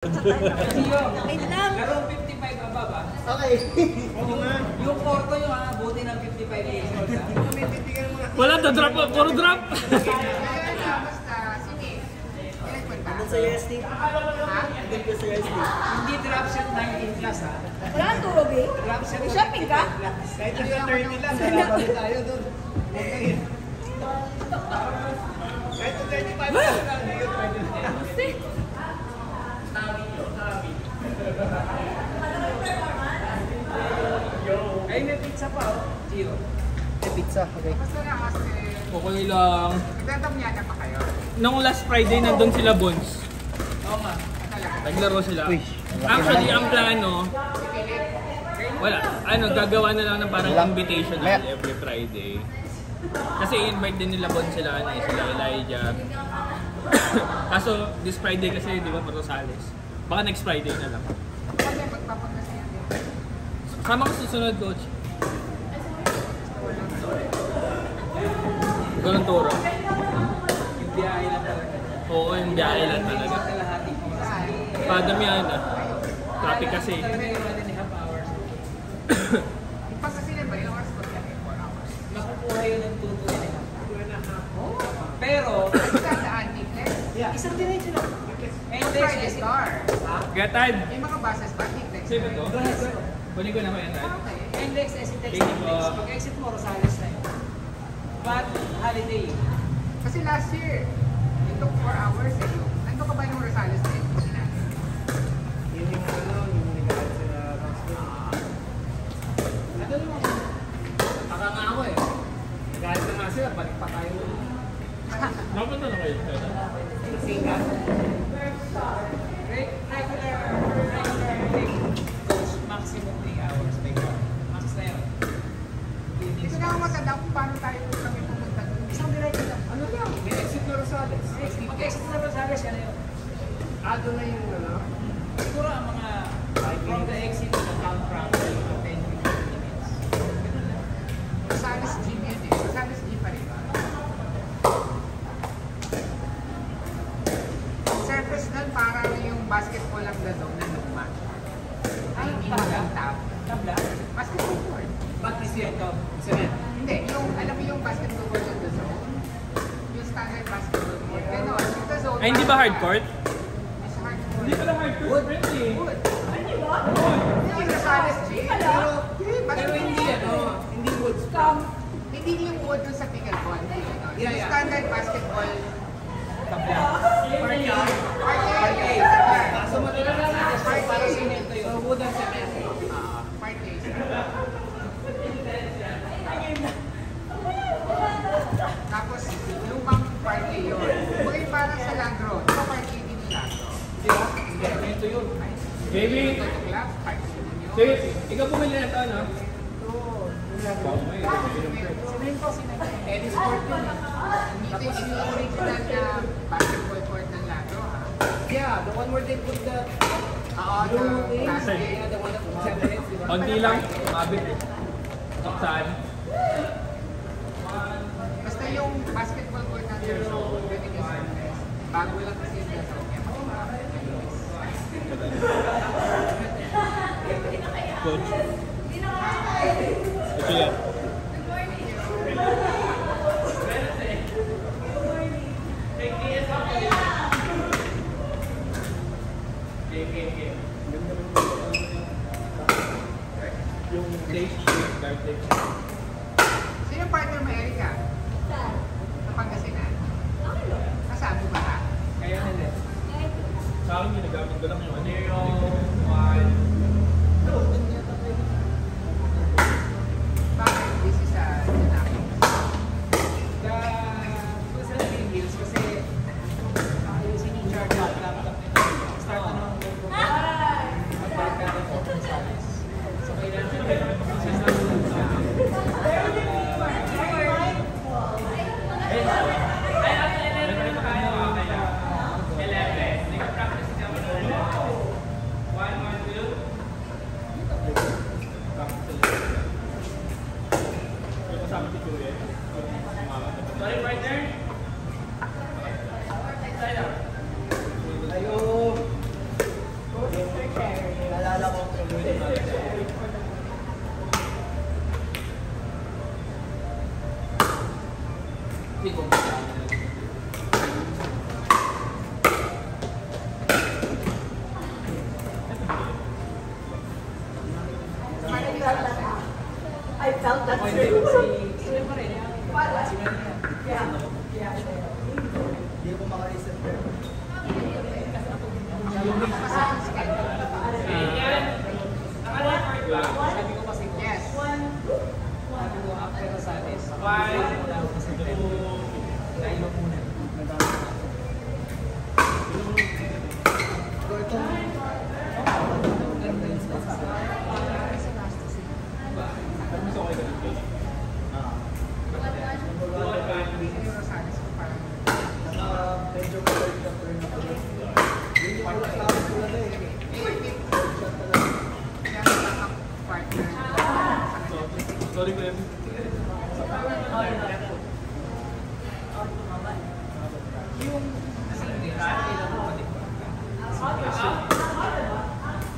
Wait lang. Pero 55 above ah. Okay. Oo nga. Yung Porto yung buti ng 55 years old ah. Wala to drop, puro drop. Ano sa USD? Ha? Hindi ko sa USD. Hindi drop shot 19 plus ah. Wala kang tulog eh. Drop shot Shopping ka? Kahit yung 30 lang, nalaban tayo doon. Kahit yung 35 lang, hindi yung 20. Ay, may pizza pa oh. Gio. May pizza, okay. Okay lang. Nagtatamyana pa kayo? Nung last Friday nandun sila Bones. Oo nga. Naglaro sila. Uy, Actually, ang plano, wala. Gagawa na lang ng parang invitational every Friday. Kasi invite din nila Bones sila, sila Elijah. Kaso, this Friday kasi, di ba, Rosales. Baka next Friday na lang. Kasi magpapagkasiyan din. Sama ko susunod, coach. Ganun turo. Yung biyahe lang talaga. Oo, yung biyahe lang talaga. Kalahati ko. Padamihan na. Traffic kasi. Talaga yung 1.5 hours. Yung pagkasiyan ba, ilang oras ba yan? 4 hours. Makukuha yun ng 2.5. Pero, Sa daan, Tignes? isang diretso lang. Friday Star. Gatad! Yung mga buses ba, Tignes? Save it, oh. Kunin ko na ko yan, Tad. Okay. NLEX, SITEX, Thank you. NLEX. Pag-exit mo, Rosales na yun. But, holiday. Kasi last year, it took 4 hours eh. Nandun ka ba yung Rosales na yun? Yun yung ano, yung nagalit sila Roswell. Ano naman? Taka nga ako eh. Nagalit na nga sila, balik pa tayo. Napunta na kayo, Tad. Singa. Regular goes maximum 3 hours by car. Max na yun. Hindi ko na ako matanda kung paano tayo kami pumunta doon. Isang diretso lang. Ano lang? May exit na Rosales. Mag-exit na Rosales, yan na yun. Doon na yung ano? Siguro ang mga from the exit to the town from 10-15 minutes. Ganun lang. Rosales Gym yun eh. Rosales Gym pa rin ba? Surface doon parang yung basketball ang gano'n na luma. Ay, hindi mo lang tap. Tabla? Basketball court. Ba't is yun ito? Cement? Hindi, yung, alam mo yung basketball court on the zone? Yung standard basketball court. Gano'n, yung the zone. Ay, hindi ba hard court? It's hard court. Hindi pala hard court, friendly. Wood. Yung Rosales Gym. Pero hindi ano, hindi wood. Hindi yung wood dun sa pickleball. Yeah, Yung yeah. standard basketball. Tabla. Parquet. Parquet. So madalas lang natin siya para cemento yun. So wood and cement. Parquet. Tapos, lumang parquet yun. Kung parang sa Landro, di ba parquet din yung Landro? Di ba? Hindi, cemento yun. Baby! Ito yung club, parquet din yun. Sige, ikaw bumili na ito, ano? Cemento. Tennis court yun. Ito yung original na basketball court ng Landro, ha? Yeah, the one where they put the Oo, the basket. yeah, the one that separates, di ba? Konti lang, mabit eh. Saan? Basta yung basketball court ng Landro, pwede ka sa bago lang kasi yung Landro. Coach. Ito yan. Yung stage shift, garbage. Sino yung partner mo, Erika? Sa Pangasinan? Kasama ba ka? Kaya nila. Sa akin, ginagamit ko lang yung ano. Bakit? Busy sa Janaki. The Philippine Hills kasi yung sinicharge ng laptop nito. Start na ng magpapagka ng Rosales. So kailangan One, one, two. kasi yung schedule. Sabi ko kasi, Yes. sabi ko after the Sundays, wala ako kasi kayo muna. So itong Yung Rosales ko parang medyo mabalik na pa rin ako. Yung parang tapos ko na eh. kaya partner sa kanya. Sorry ko yan. Yung kasi hindi, sa akin lang ako din.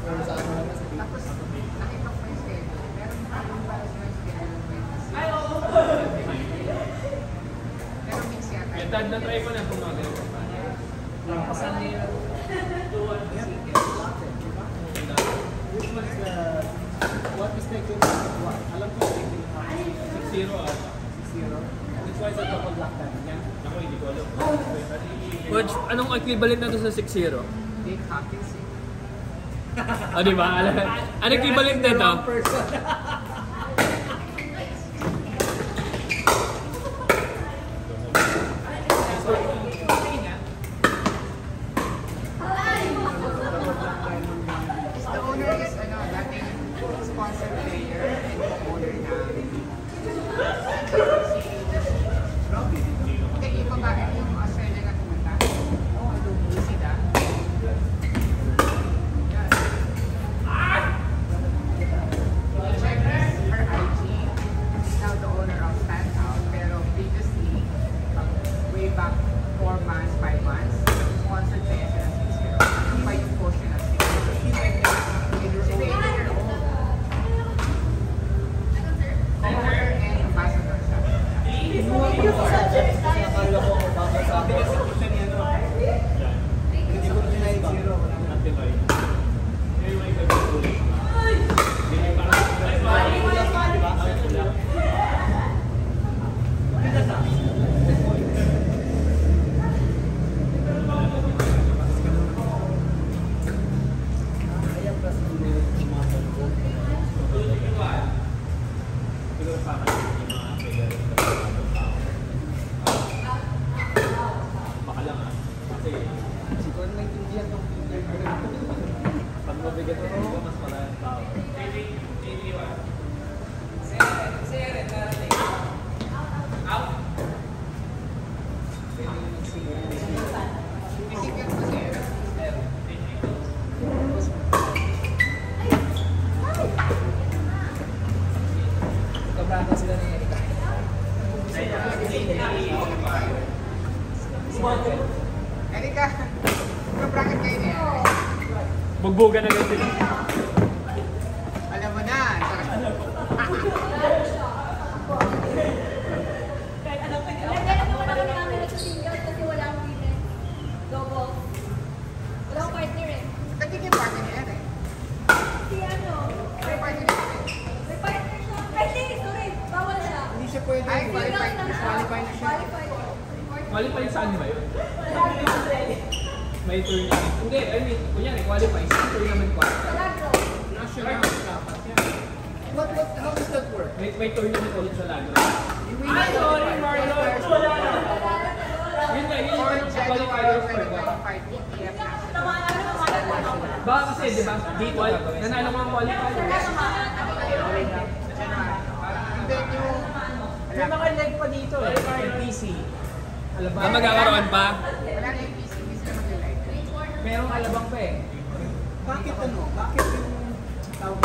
Pero sa ano naman sa Tapos nakita ko yung schedule. Meron parang para sa schedule ng 26. Pero mix yata. Yung tag na try mo na pumagal ka pa. Lampasan nila. Which one is the... What is the equivalent of what? Alam ko yung equivalent. 6-0 ata. 6-0. Which one is the double black time? Yan? Ako hindi ko alam. Coach, anong equivalent na to sa 6-0? Dave Hopkins eh. O diba? Ano equivalent na to? Person. The owner is dating sponsored player and owner na Hindi, yung babae yung Australia na pumunta. Sida. Check her IG. Is now the owner of Standout. Pero previously, way back 4 months, 5 months, sponsored siya siya ng 6-0. Yung pa yung post niya ng 6-0. She's 80-year-old. Owner and ambassador siya. Akala ko baka sa akin. Hindi ko na 9-0. Wala na. Baka lang ah. Kasi Siguro naintindihan ng pag mabigat na ito, mas maraming tao. Bisikat ko siya. Kabrata sila ni Erika. Erika, kabracket kayo niya. Bugbugan na lang sila. Alam mo na. Nagkaya po kami namin nagsisingle kasi wala akong women. Double. Wala akong partner eh. Nagiging partner niya eh. Si ano? May partner niya eh. May partner siya. Ay, hindi. Sorry. Bawal siya. Hindi siya pwede. Ay, Single qualified na. Qualified na siya. Qualified. Qualify saan ba yun? Wala May tournament. Hindi, I mean, kunyari, qualify. Saan tournament qualify? Sa Lagro. National dapat yan. How does that work? May tournament ulit sa Lagro. Ay, sorry, Marlon. Yun na, yun Or yung January qualifiers for what? 2025 PTF national. Baka kasi, di ba? Dito, nanalo ko ang qualifiers. And then yung... May mga leg pa dito eh. NPC. Alabang. Ah, magkakaroon pa? Wala na yung PC, hindi sila mag-like. Merong alabang pa eh. Bakit ano? Bakit yung tawag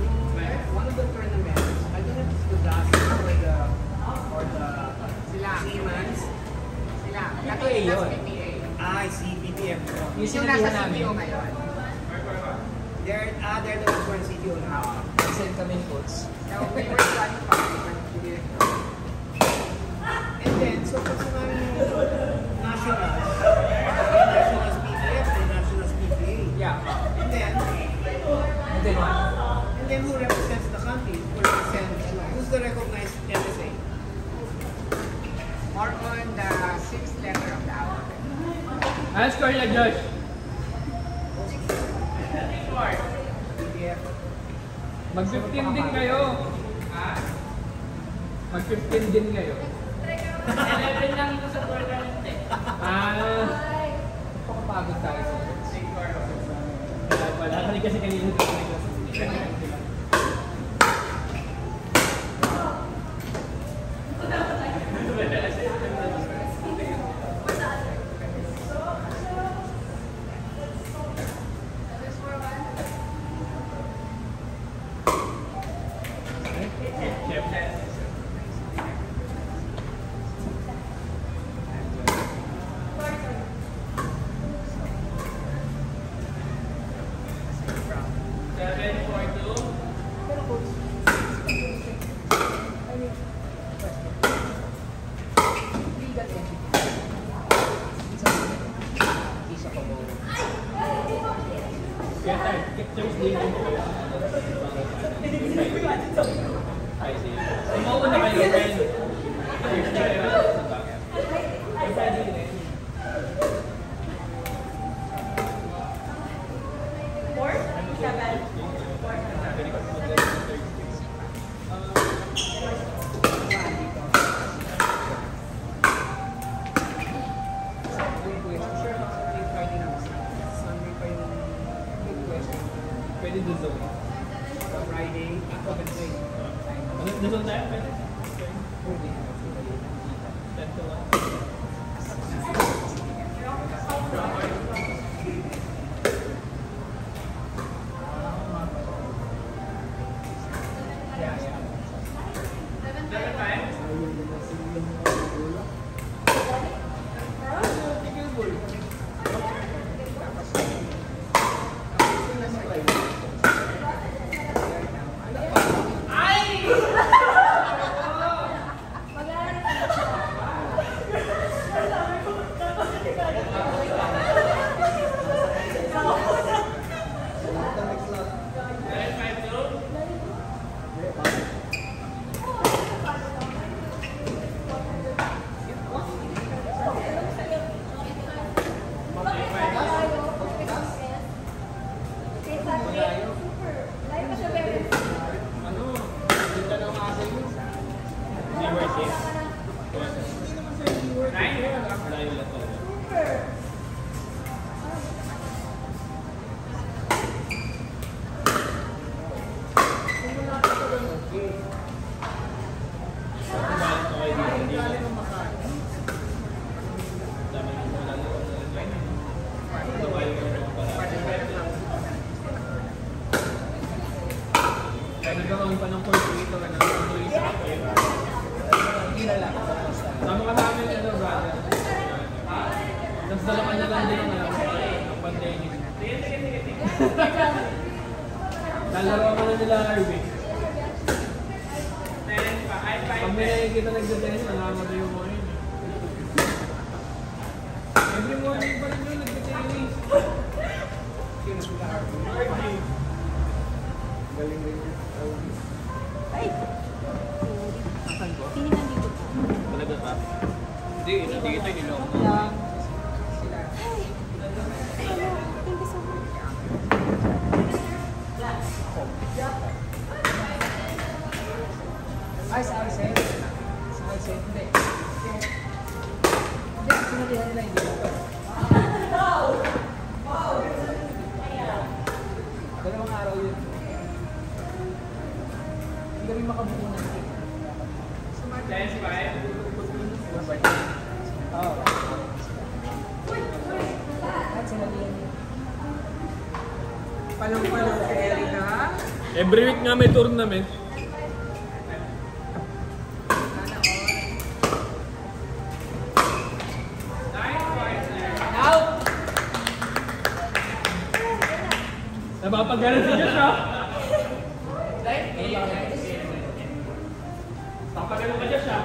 yung one of the tournaments, I don't know if it's the Dust or the Sila. Siemens. Sila. Ito eh yun. PPA. I see PPM. Yung Yung sinabihan nasa namin. CPO ngayon. They're the ones who are in CTO now. Send kami coach. So, we were qualified, but we didn't go. And then, so kung sa mga nationals, nationals PPF or nationals PPA. Yeah. And then what? And then who represents the country? Who represents, who's the recognized MSA? More on the 6th letter of the alphabet. Ano score niya, Josh? PDF. Mag-15 din kayo. Mag-15 din kayo. 11 lang ito sa tournament eh. Pakapagod tayo sa Wala ka rin kasi kanina dito. Pwede doon sa Friday, Wednesday. Doon tayo? Pwede? Pwede. 10 to 1. Nagkaroon pa ng calculator na nagtuloy sa akin. Tama ka namin, brother. Tapos dalawa na lang din ang pandemic. Dalawa ka na nila, Harvey. Pag may nakikita nagdatennis, nalaman yung mga yun. Every morning pa rin yun, nagdatennis. Sino sila, Harvey? Galing rin yun. Ay! Hindi nandito po. Talaga ba? Hindi, hindi kita nilong. Lang. Ay! Thank you so much. Ay, sa Arsen? Sa Arsen? Hindi. Hindi, sinabihan nila hindi ito. Dalawang araw yun. Hindi rin makabuo na ito. Dance 5. Oo. At sinabihan niya. Palong-palong si Erika. Every week nga may tournament. Napapagalan si Josh, ha? Napapagalan ka, Josh, ha?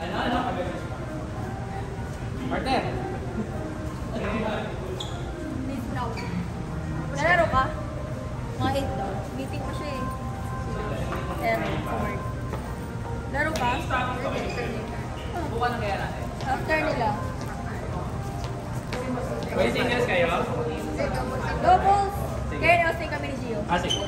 Ano? Partner! Miss Brown. Nalaro ka? Mga 8 daw. Meeting ko siya eh. Pero, sa work. Laro ka? Bukan na kaya natin. After nila. May singles kayo? Doubles. Kaya na kami ni Gio. Ah, sige.